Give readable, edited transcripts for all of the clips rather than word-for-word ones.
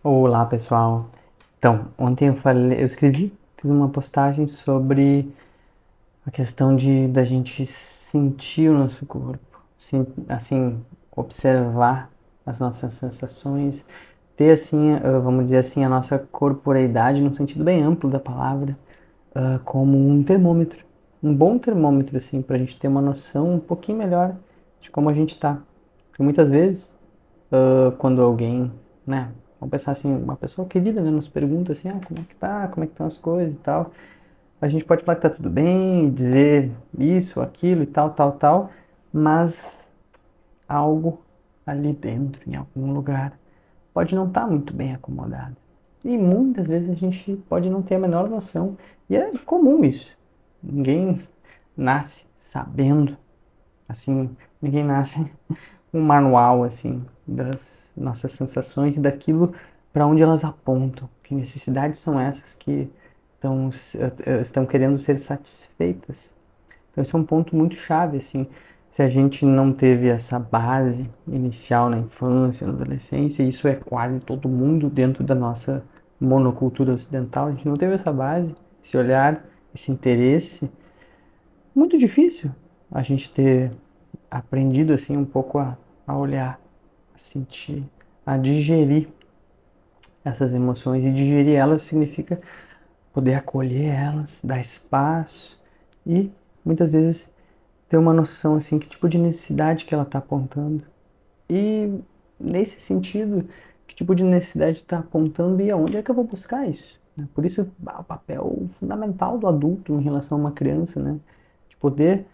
Olá, pessoal. Então, ontem fiz uma postagem sobre a questão da gente sentir o nosso corpo, assim, observar as nossas sensações, ter assim, vamos dizer assim, a nossa corporeidade no sentido bem amplo da palavra, como um termômetro, um bom termômetro assim, para a gente ter uma noção um pouquinho melhor de como a gente está. Porque muitas vezes quando alguém, né, vamos pensar assim, uma pessoa querida, né, nos pergunta assim, como é que tá, como é que estão as coisas e tal, a gente pode falar que tá tudo bem, dizer isso, aquilo e tal, tal, tal, mas algo ali dentro, em algum lugar, pode não estar muito bem acomodado. E muitas vezes a gente pode não ter a menor noção, e é comum isso. Ninguém nasce sabendo, assim, ninguém nasce um manual assim das nossas sensações e daquilo para onde elas apontam. Que necessidades são essas que estão querendo ser satisfeitas? Então esse é um ponto muito chave assim. Se a gente não teve essa base inicial na infância, na adolescência, isso é quase todo mundo dentro da nossa monocultura ocidental, a gente não teve essa base, esse olhar, esse interesse, muito difícil a gente ter aprendido assim um pouco a olhar, a sentir, a digerir essas emoções. E digerir elas significa poder acolher elas, dar espaço e muitas vezes ter uma noção assim que tipo de necessidade que ela está apontando. E nesse sentido, que tipo de necessidade está apontando e aonde é que eu vou buscar isso? Por isso o papel fundamental do adulto em relação a uma criança, né? De poder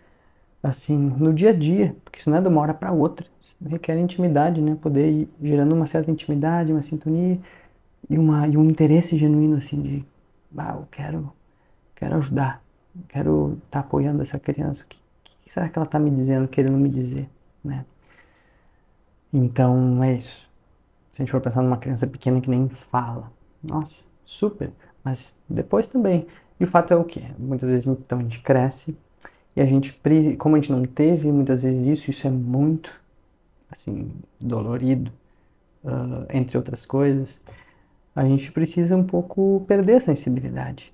assim, no dia a dia, porque isso não é de uma hora para outra. Isso requer intimidade, né? Poder ir gerando uma certa intimidade, uma sintonia e um interesse genuíno, assim, de, eu quero ajudar, quero estar apoiando essa criança. O que será que ela está me dizendo, querendo me dizer, né? Então, é isso. Se a gente for pensar numa criança pequena que nem fala, nossa, super, mas depois também. E o fato é o quê? Muitas vezes, então, a gente cresce e como a gente não teve muitas vezes isso é muito, assim, dolorido, entre outras coisas, a gente precisa um pouco perder a sensibilidade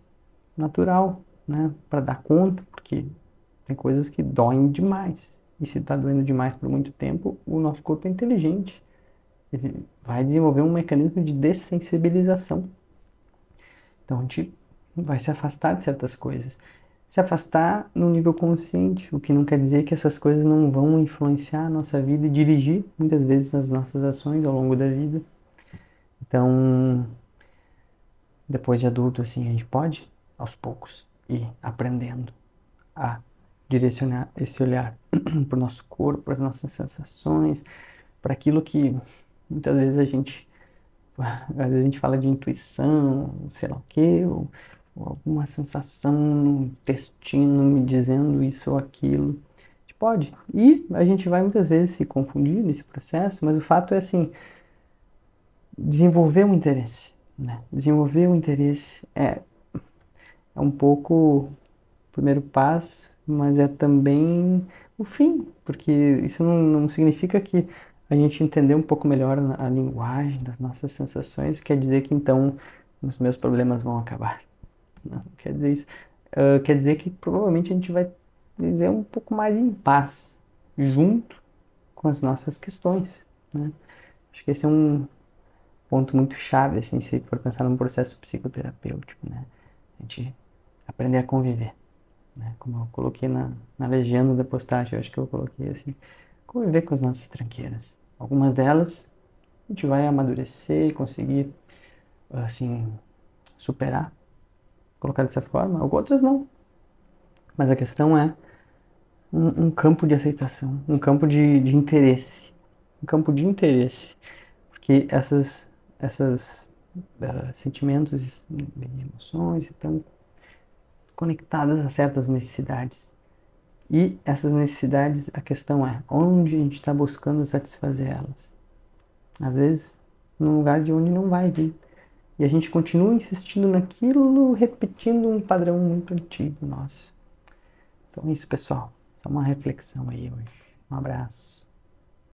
natural, né, para dar conta, porque tem coisas que doem demais. E se está doendo demais por muito tempo, o nosso corpo é inteligente. Ele vai desenvolver um mecanismo de dessensibilização. Então a gente vai se afastar de certas coisas. Se afastar no nível consciente, o que não quer dizer que essas coisas não vão influenciar a nossa vida e dirigir muitas vezes as nossas ações ao longo da vida. Então, depois de adulto, assim, a gente pode, aos poucos, ir aprendendo a direcionar esse olhar para o nosso corpo, para as nossas sensações, para aquilo que muitas vezes às vezes a gente fala de intuição, sei lá o quê, ou alguma sensação no intestino me dizendo isso ou aquilo. A gente pode. E a gente vai muitas vezes se confundir nesse processo, mas o fato é assim, desenvolver um interesse, né? Desenvolver um interesse é um pouco o primeiro passo, mas é também o fim, porque isso não significa que a gente entender um pouco melhor a linguagem das nossas sensações, quer dizer que então os meus problemas vão acabar. Não quer dizer isso. Quer dizer que provavelmente a gente vai viver um pouco mais em paz, junto com as nossas questões, né? Acho que esse é um ponto muito chave, assim, se for pensar num processo psicoterapêutico, né? A gente aprender a conviver, né? Como eu coloquei na legenda da postagem, eu acho que eu coloquei assim, conviver com as nossas tranqueiras. Algumas delas a gente vai amadurecer e conseguir, assim, superar, colocar dessa forma, outras não. Mas a questão é um campo de aceitação, um campo de interesse, um campo de interesse, porque essas sentimentos e emoções estão conectadas a certas necessidades. E essas necessidades, a questão é onde a gente está buscando satisfazer elas. Às vezes, num lugar de onde não vai vir. E a gente continua insistindo naquilo, repetindo um padrão muito antigo nosso. Então é isso, pessoal. Só uma reflexão aí hoje. Um abraço.